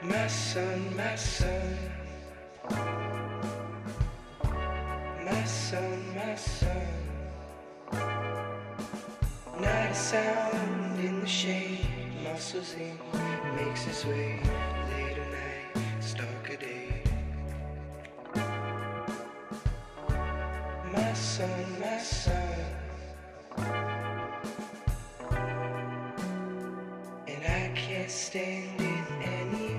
My son, my son, my son, my son. Not a sound in the shade, muscles in, makes his way. Late at night, stark a day. My son, my son. And I can't stand it anymore.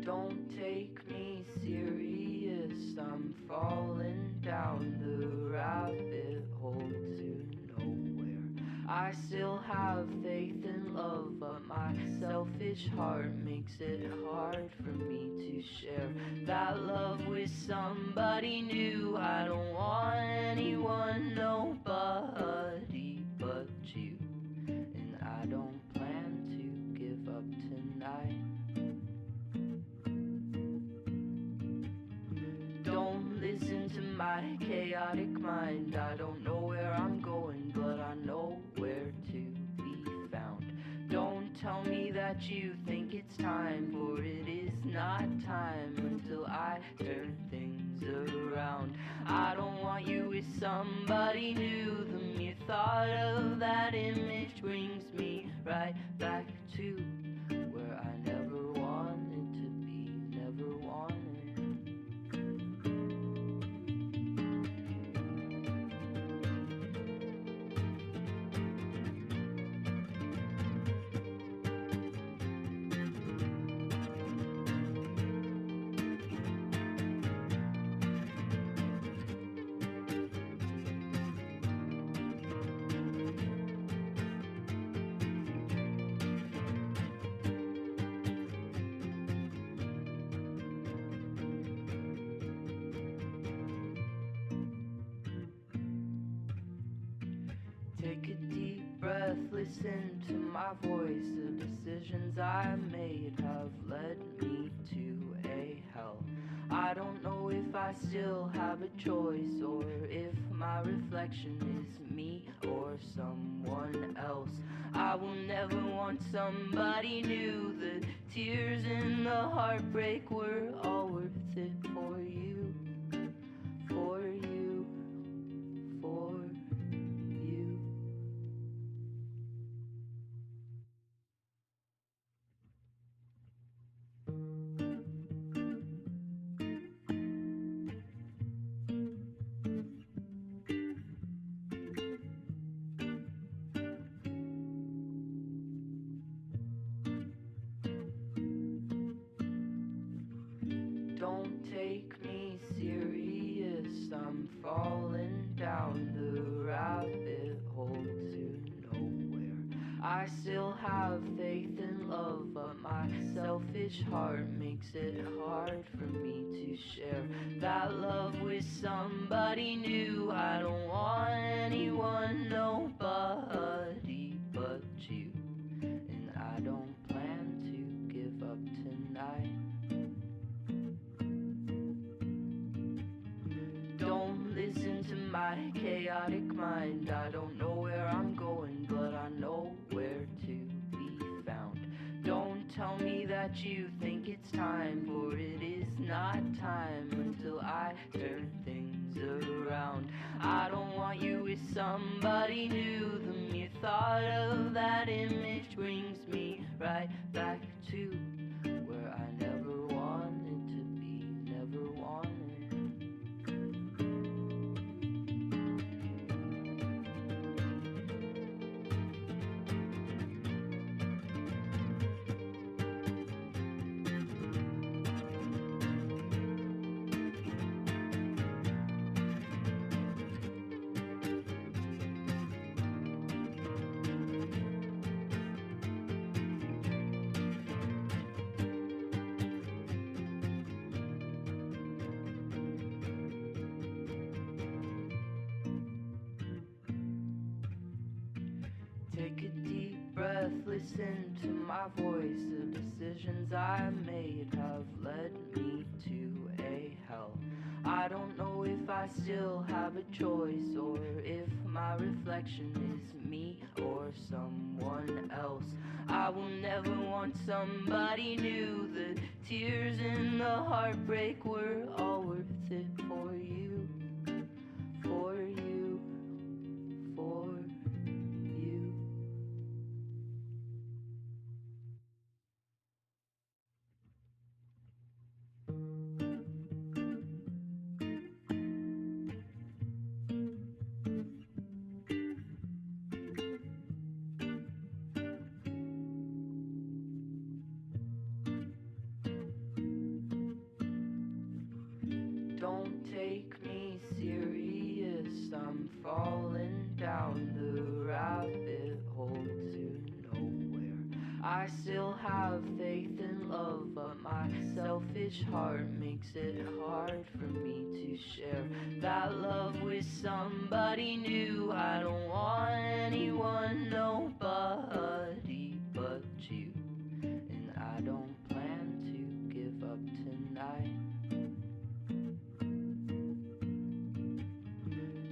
Don't take me serious, I'm falling down the rabbit hole to nowhere. I still have faith in love, but my selfish heart makes it hard for me to share that love with somebody new. I don't want anyone, nobody but you, and I don't plan to give up tonight. Don't listen to my chaotic mind. I don't know where I'm going, but I know where to be found. Don't tell me that you think it's time, for it is not time until I turn things around. I don't want you with somebody new. The mere thought of that image brings me right back to where I never wanted to be, never wanted. Take a deep breath, listen to my voice. The decisions I made have led me to a hell. I don't know if I still have a choice, or if my reflection is me or someone else. I will never want somebody new. The tears and the heartbreak were all worth it for you, for you, for you. Don't take me serious, I'm falling down the rabbit hole to nowhere. I still have faith in love, but my selfish heart makes it hard for me to share that love with somebody new. I don't want anyone, nobody but you, and I don't plan to give up tonight. Don't listen to my chaotic mind. I don't know where I'm going, but I know where to be found. Don't tell me that you think it's time, for it is not time until I turn things around. I don't want you with somebody new. The mere thought of that image brings me right back to where I never wanted to be, never wanted. Take a deep breath, listen to my voice. The decisions I made have led me to a hell. I don't know if I still have a choice, or if my reflection is me or someone else. I will never want somebody new. The tears and the heartbreak were all worth it for you, for you, for you. Don't take me serious, I'm falling down the rabbit hole to nowhere. I still have faith in love, but my selfish heart makes it hard for me to share that love with somebody new. I don't want anyone, nobody but you, and I don't plan to give up tonight.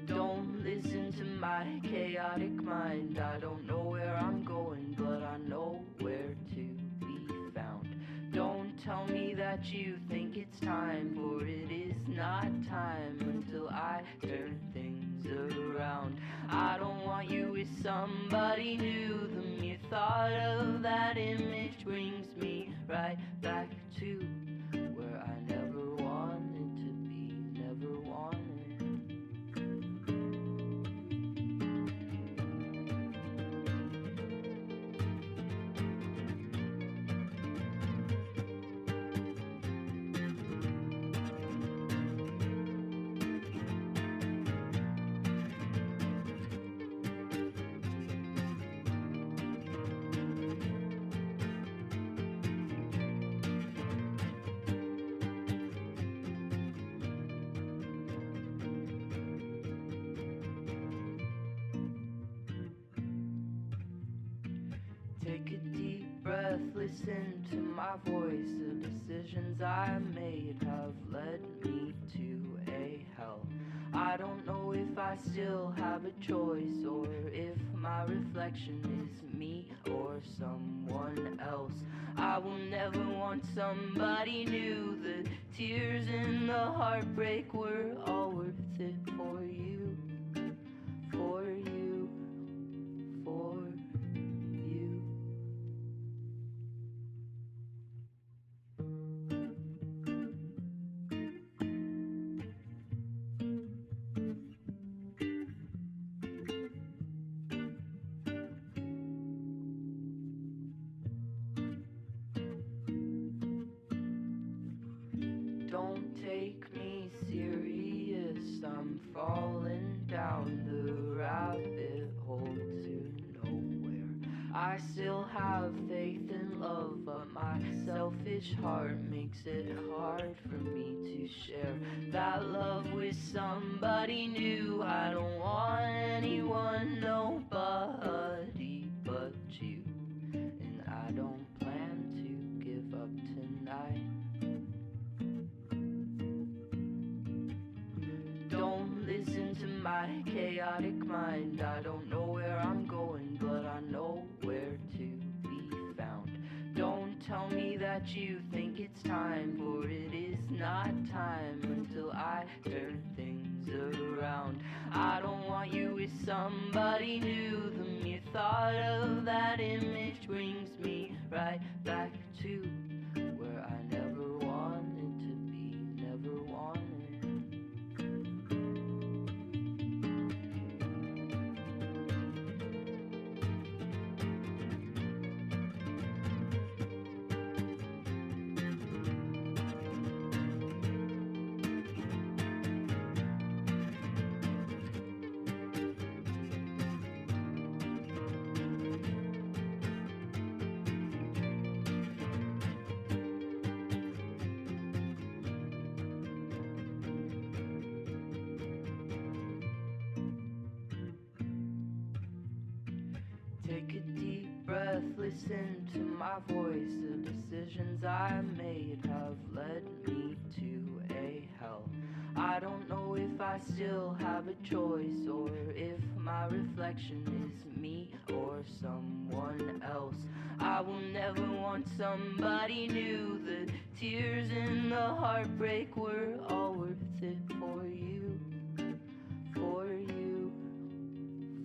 Don't listen to my chaotic mind. I don't know where I'm going, but I know where to be found. Don't tell me that you think it's time, for it is not time until I turn things around. I don't want you with somebody new. The mere thought of that image brings me right back to where I never wanted to be, never wanted. Take a deep breath, listen to my voice. The decisions I made have led me to a hell. I don't know if I still have a choice, or if my reflection is me or someone else. I will never want somebody new. The tears and the heartbreak were all worth it for you, for you, for you. Don't take me serious, I'm falling down the rabbit hole to nowhere. I still have faith in love, but my selfish heart makes it hard for me to share that love with somebody new. I don't want anyone, nobody but you, and I don't plan to give up tonight. Don't listen to my chaotic mind. I don't know where I'm going, but I know where to be found. Don't tell me that you think it's time, for it is not time until I turn things around. I don't want you with somebody new. The mere thought of that image brings me right back to where I never wanted to be, never wanted. Take a deep breath, listen to my voice. The decisions I made have led me to a hell. I don't know if I still have a choice, or if my reflection is me or someone else. I will never want somebody new. The tears and the heartbreak were all worth it for you, for you,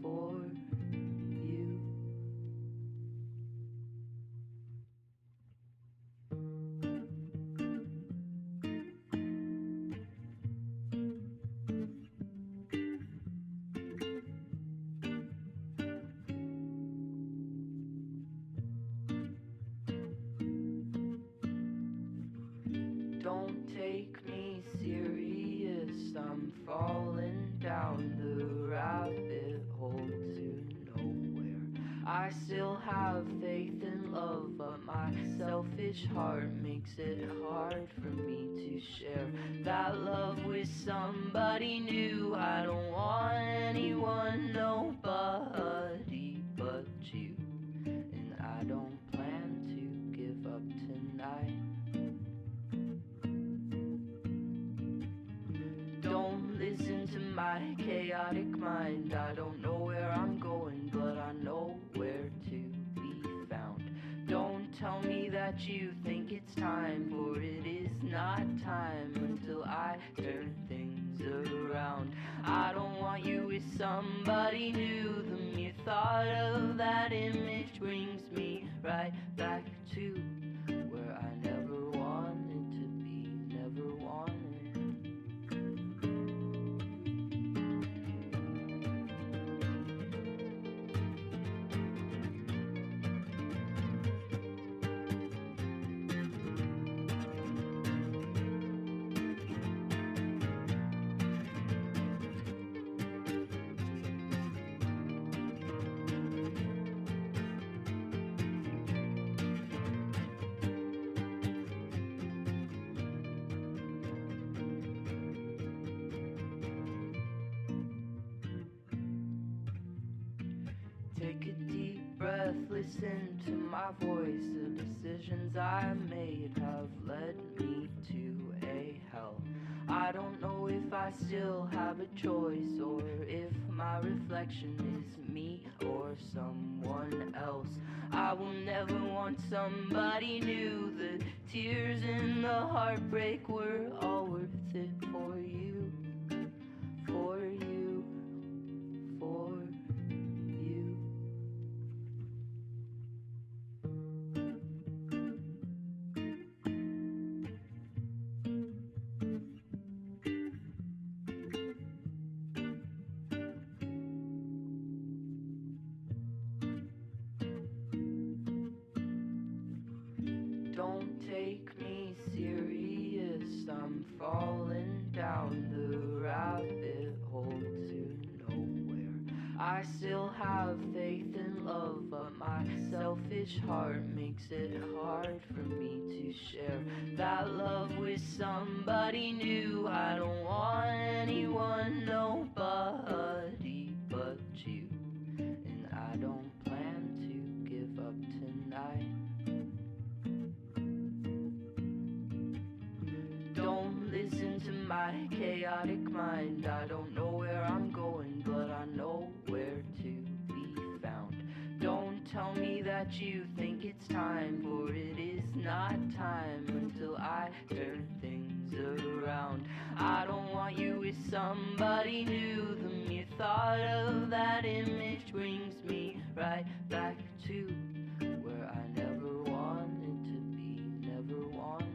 for you. Don't take me serious, I'm falling down the rabbit hole to nowhere. I still have faith in love, but my selfish heart makes it hard for me to share that love with somebody new. I don't want anyone, nobody but you, and I don't plan to give up tonight. Don't listen to my chaotic mind. I don't know where I'm going, but I know where to be found. Don't tell me that you think it's time, for it is not time until I turn things around. I don't want you with somebody new. The mere thought of that image brings me right back to where I never wanted to be, never wanted. Take a deep breath, listen to my voice. The decisions I made have led me to a hell. I don't know if I still have a choice, or if my reflection is me or someone else. I will never want somebody new. The tears and the heartbreak were all worth it for you, for you, for you. Don't take me serious, I'm falling down the rabbit hole to nowhere. I still have faith in love, but my selfish heart makes it hard for me to share that love with somebody new. I don't want anyone, nobody but you, and I don't plan to give up tonight. Don't listen to my chaotic mind. I don't know where I'm going, but I know where to be found. Don't tell me that you think it's time, for it is not time until I turn things around. I don't want you with somebody new. The mere thought of that image brings me right back to where I never wanted to be, never wanted.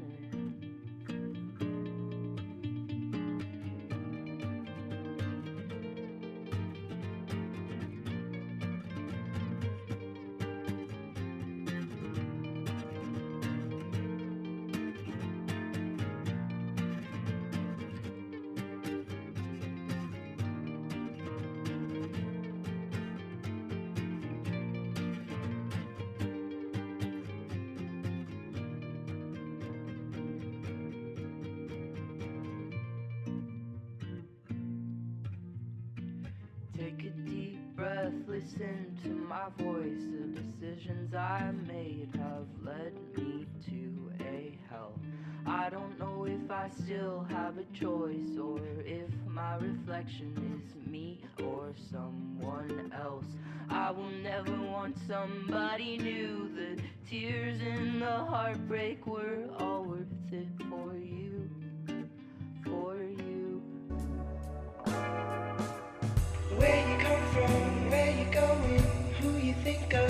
breath, listen to my voice. The decisions I made have led me to a hell. I don't know if I still have a choice, or if my reflection is me or someone else. I will never want somebody new. The tears and the heartbreak were all worth it for you, for you. Where you come from, where you going, who you think of.